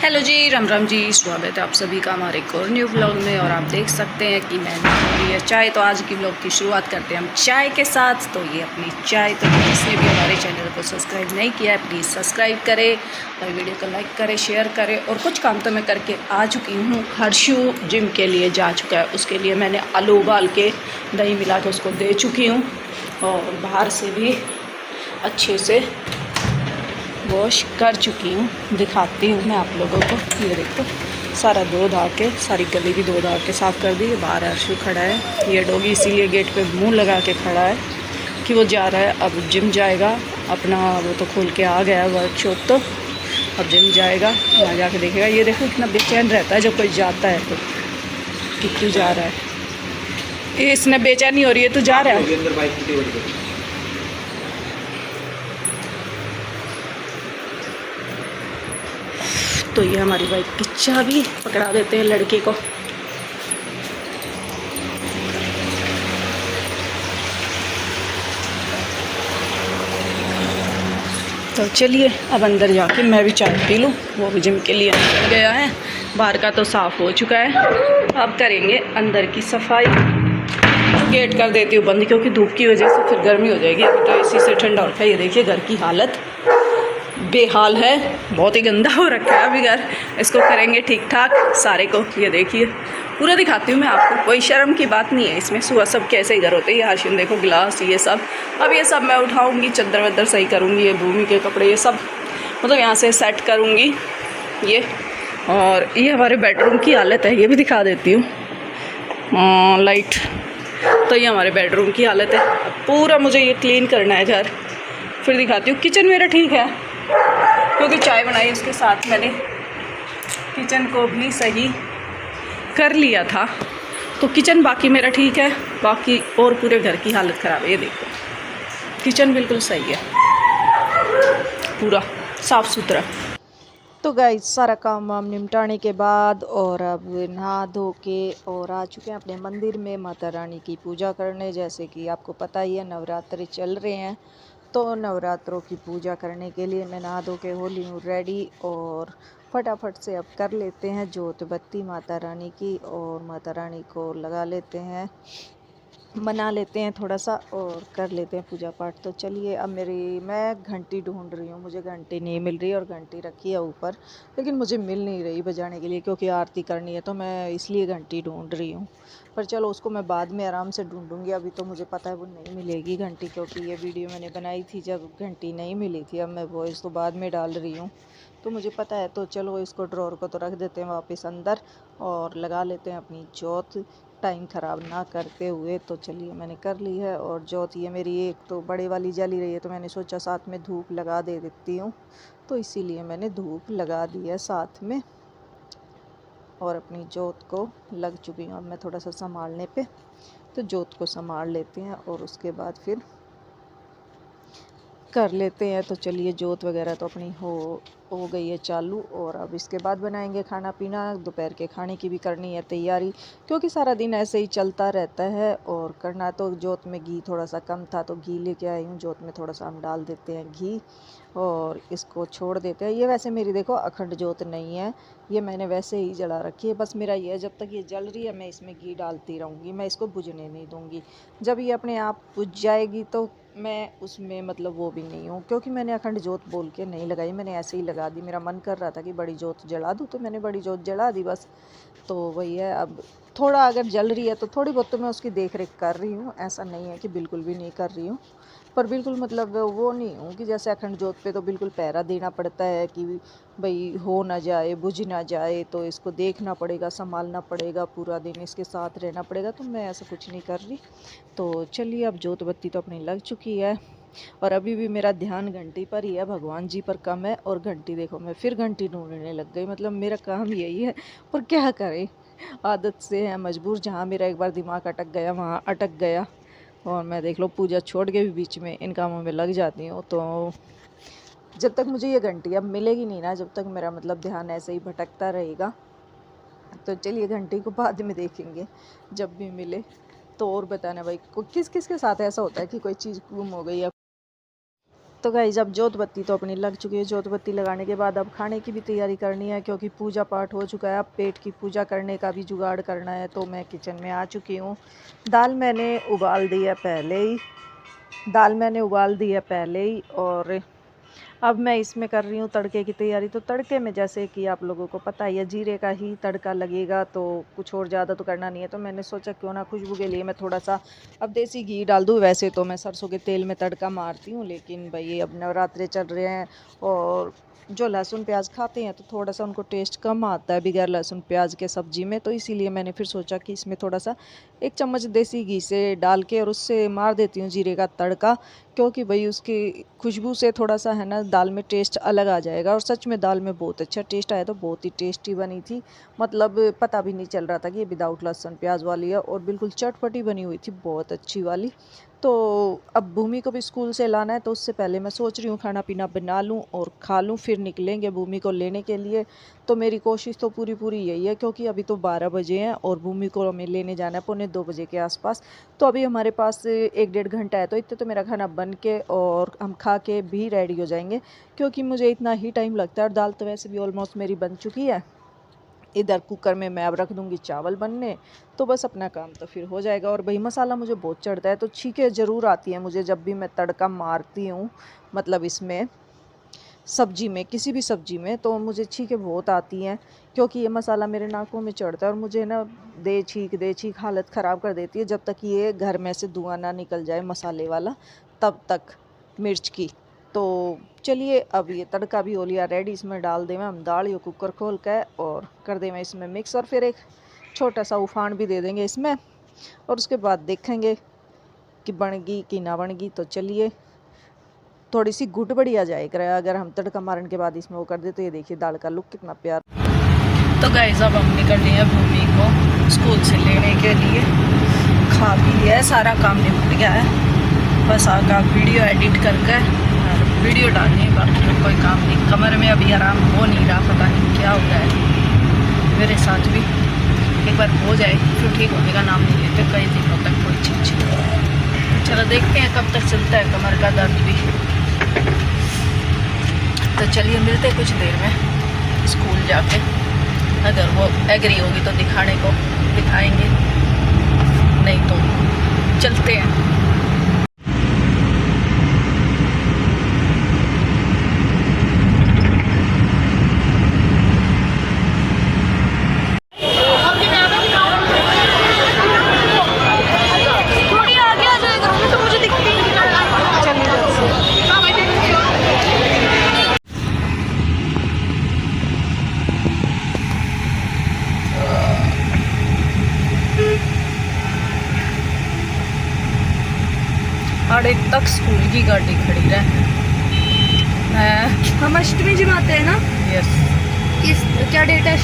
Hello जी, राम राम जी। स्वागत है आप सभी का हमारे एक और न्यू व्लॉग में। और आप देख सकते हैं कि मैंने ये चाय, तो आज की व्लॉग की शुरुआत करते हैं हम चाय के साथ। तो ये अपनी चाय, तो जिसने भी हमारे चैनल को सब्सक्राइब नहीं किया है प्लीज़ सब्सक्राइब करें और वीडियो को लाइक करें, शेयर करें। और कुछ काम तो मैं करके आ चुकी हूँ। हर्षु जिम के लिए जा चुका है, उसके लिए मैंने आलू उबाल के दही मिला के उसको दे चुकी हूँ। और बाहर से भी अच्छे से वॉश कर चुकी हूँ। दिखाती हूँ मैं आप लोगों को। ये देखो, सारा धो धा के, सारी गली भी धो धा के साफ़ कर दी। बाहर अर्शु खड़ा है, ये डॉगी इसीलिए गेट पे मुंह लगा के खड़ा है कि वो जा रहा है, अब जिम जाएगा अपना। वो तो खोल के आ गया है वर्कशॉप, तो अब जिम जाएगा, वहाँ जाके देखेगा। ये देखो इतना बेचैन रहता है जब कोई जाता है तो, कि क्यों जा रहा है। इसने बेचैनी हो रही है, तो जा रहा है। तो ये हमारी बाइक की चाबी पकड़ा देते हैं लड़के को। तो चलिए अब अंदर जाके मैं भी चाय पी लूँ। वो भी जिम के लिए निकल गया है। बाहर का तो साफ़ हो चुका है, अब करेंगे अंदर की सफाई। गेट कर देती हूँ बंद, क्योंकि धूप की वजह से फिर गर्मी हो जाएगी। अभी तो इसी से ठंडा होता है। ये देखिए घर की हालत बेहाल है, बहुत ही गंदा हो रखा है अभी घर। इसको करेंगे ठीक ठाक सारे को। ये देखिए पूरा दिखाती हूँ मैं आपको, कोई शर्म की बात नहीं है इसमें। सुबह सब कैसे ही घर होते हैं। हर्षिन देखो गिलास, ये सब अब ये सब मैं उठाऊँगी, चद्दर वद्दर सही करूँगी, ये भूमि के कपड़े ये सब मतलब यहाँ से सेट करूँगी ये। और ये हमारे बेडरूम की हालत है, ये भी दिखा देती हूँ। लाइट, तो ये हमारे बेडरूम की हालत है। पूरा मुझे ये क्लीन करना है घर, फिर दिखाती हूँ। किचन मेरा ठीक है, क्योंकि चाय बनाई उसके साथ मैंने किचन को भी सही कर लिया था। तो किचन बाकी मेरा ठीक है, बाकी और पूरे घर की हालत ख़राब है। ये देखो किचन बिल्कुल सही है, पूरा साफ़ सुथरा। तो गाइस सारा काम वाम निपटाने के बाद और अब नहा धो के और आ चुके हैं अपने मंदिर में माता रानी की पूजा करने। जैसे कि आपको पता ही है नवरात्रि चल रहे हैं, तो नवरात्रों की पूजा करने के लिए मैं नहा धो के हो ली हूँ रेडी। और फटाफट से अब कर लेते हैं जोत बत्ती माता रानी की, और माता रानी को लगा लेते हैं, मना लेते हैं थोड़ा सा और कर लेते हैं पूजा पाठ। तो चलिए अब मैं घंटी ढूंढ रही हूँ, मुझे घंटी नहीं मिल रही। और घंटी रखी है ऊपर, लेकिन मुझे मिल नहीं रही बजाने के लिए, क्योंकि आरती करनी है तो मैं इसलिए घंटी ढूंढ रही हूँ। पर चलो उसको मैं बाद में आराम से ढूंढूंगी, अभी तो मुझे पता है वो नहीं मिलेगी घंटी, क्योंकि ये वीडियो मैंने बनाई थी जब घंटी नहीं मिली थी। अब मैं वॉइस तो बाद में डाल रही हूँ, तो मुझे पता है। तो चलो इसको ड्रॉर को तो रख देते हैं वापस अंदर और लगा लेते हैं अपनी जोत, टाइम ख़राब ना करते हुए। तो चलिए मैंने कर ली है। और जोत ये मेरी एक तो बड़े वाली जल ही रही है, तो मैंने सोचा साथ में धूप लगा दे देती हूँ, तो इसीलिए मैंने धूप लगा दी है साथ में। और अपनी जोत को लग चुकी हूँ। अब मैं थोड़ा सा संभालने पे, तो जोत को संभाल लेते हैं और उसके बाद फिर कर लेते हैं। तो चलिए जोत वगैरह तो अपनी हो गई है चालू। और अब इसके बाद बनाएंगे खाना पीना। दोपहर के खाने की भी करनी है तैयारी, क्योंकि सारा दिन ऐसे ही चलता रहता है। और करना तो जोत में घी थोड़ा सा कम था, तो घी लेके आई हूँ। जोत में थोड़ा सा हम डाल देते हैं घी और इसको छोड़ देते हैं। ये वैसे मेरी देखो अखंड जोत नहीं है, ये मैंने वैसे ही जला रखी है। बस मेरा ये है, जब तक ये जल रही है मैं इसमें घी डालती रहूँगी, मैं इसको बुझने नहीं दूँगी। जब ये अपने आप बुझ जाएगी तो मैं उसमें मतलब वो भी नहीं हूँ, क्योंकि मैंने अखंड जोत बोल के नहीं लगाई, मैंने ऐसे ही लगा दी। मेरा मन कर रहा था कि बड़ी जोत जला दूँ, तो मैंने बड़ी जोत जला दी बस। तो वही है। अब थोड़ा अगर जल रही है तो थोड़ी बहुत तो मैं उसकी देख रेख कर रही हूँ, ऐसा नहीं है कि बिल्कुल भी नहीं कर रही हूँ। पर बिल्कुल मतलब वो नहीं हूँ कि जैसे अखंड जोत पे तो बिल्कुल पहरा देना पड़ता है कि भाई हो ना जाए, बुझ ना जाए, तो इसको देखना पड़ेगा, संभालना पड़ेगा, पूरा दिन इसके साथ रहना पड़ेगा। तो मैं ऐसा कुछ नहीं कर रही। तो चलिए अब जोत बत्ती तो अपनी लग चुकी है, और अभी भी मेरा ध्यान घंटी पर ही है, भगवान जी पर कम है। और घंटी देखो मैं फिर घंटी ढूंढने लग गई, मतलब मेरा काम यही है। और क्या करें, आदत से है मजबूर। जहाँ मेरा एक बार दिमाग अटक गया वहाँ अटक गया। और मैं देख लो पूजा छोड़ के भी बीच में इन कामों में लग जाती हूँ। तो जब तक मुझे ये घंटी अब मिलेगी नहीं ना, जब तक मेरा मतलब ध्यान ऐसे ही भटकता रहेगा। तो चलिए घंटी को बाद में देखेंगे जब भी मिले। तो और बताना भाई, किस किस के साथ ऐसा होता है कि कोई चीज़ गुम हो गई या तो गाइस अब जोत बत्ती तो अपनी लग चुकी है। जोत बत्ती लगाने के बाद अब खाने की भी तैयारी करनी है, क्योंकि पूजा पाठ हो चुका है। अब पेट की पूजा करने का भी जुगाड़ करना है। तो मैं किचन में आ चुकी हूँ। दाल मैंने उबाल दी है पहले ही और अब मैं इसमें कर रही हूँ तड़के की तैयारी। तो तड़के में जैसे कि आप लोगों को पता ही है, जीरे का ही तड़का लगेगा, तो कुछ और ज़्यादा तो करना नहीं है। तो मैंने सोचा क्यों ना खुशबू के लिए मैं थोड़ा सा अब देसी घी डाल दूँ। वैसे तो मैं सरसों के तेल में तड़का मारती हूँ, लेकिन भाई अब नवरात्रे चल रहे हैं और जो लहसुन प्याज खाते हैं तो थोड़ा सा उनको टेस्ट कम आता है बगैर लहसुन प्याज के सब्ज़ी में। तो इसीलिए मैंने फिर सोचा कि इसमें थोड़ा सा 1 चम्मच देसी घी से डाल के और उससे मार देती हूँ जीरे का तड़का, क्योंकि भाई उसकी खुशबू से थोड़ा सा है ना दाल में टेस्ट अलग आ जाएगा। और सच में दाल में बहुत अच्छा टेस्ट आया, तो बहुत ही टेस्टी बनी थी। मतलब पता भी नहीं चल रहा था कि ये विदाउट लहसुन प्याज वाली है और बिल्कुल चटपटी बनी हुई थी, बहुत अच्छी वाली। तो अब भूमि को भी स्कूल से लाना है, तो उससे पहले मैं सोच रही हूँ खाना पीना बना लूँ और खा लूँ, फिर निकलेंगे भूमि को लेने के लिए। तो मेरी कोशिश तो पूरी यही है, क्योंकि अभी तो 12 बजे हैं और भूमि को हमें लेने जाना है 1:45 बजे के आसपास। तो अभी हमारे पास 1 डेढ़ घंटा है, तो इतने तो मेरा खाना बन के और हम खा के भी रेडी हो जाएंगे, क्योंकि मुझे इतना ही टाइम लगता है। और दाल तो वैसे भी ऑलमोस्ट मेरी बन चुकी है। इधर कुकर में मैं अब रख दूंगी चावल बनने, तो बस अपना काम तो फिर हो जाएगा। और भाई मसाला मुझे बहुत चढ़ता है, तो छींकें ज़रूर आती हैं मुझे जब भी मैं तड़का मारती हूँ। मतलब इसमें सब्जी में, किसी भी सब्जी में, तो मुझे छींकें बहुत आती हैं, क्योंकि ये मसाला मेरे नाकों में चढ़ता है और मुझे ना दे छींक हालत ख़राब कर देती है। जब तक ये घर में से धुआं ना निकल जाए मसाले वाला, तब तक मिर्च की। तो चलिए अब ये तड़का भी हो लिया रेडी, इसमें डाल दें हम दाल, ये कुकर खोल कर और कर दें इसमें मिक्स, और फिर एक छोटा सा उफान भी दे देंगे इसमें, और उसके बाद देखेंगे कि बन गई कि ना बन गई। तो चलिए थोड़ी सी गुट बढ़िया जाए कर अगर हम तड़का मारने के बाद इसमें वो कर देते। ये देखिए दाल का लुक कितना प्यारा। तो गाइस अब हम निकल रहे हैं भूमि को स्कूल से लेने के लिए। खा पी लिया है, सारा काम निपट गया है, बस आगे वीडियो एडिट करके वीडियो डालनी है, बाकी तो कोई काम नहीं। कमर में अभी आराम हो नहीं रहा, पता नहीं क्या हो रहा है मेरे साथ भी। एक बार हो जाए फिर ठीक होने का नाम नहीं लेते कई दिनों तक कोई चीज़। चलो देखते हैं कब तक चलता है कमर का दर्द भी। तो चलिए मिलते कुछ देर में स्कूल जाके, अगर वो एग्री होगी तो दिखाने को दिखाएंगे, नहीं तो चलते हैं। साढ़े तक स्कूल की गाड़ी खड़ी रहे। हम अष्टमी जमाते हैं ना। यस। इस क्या डेट है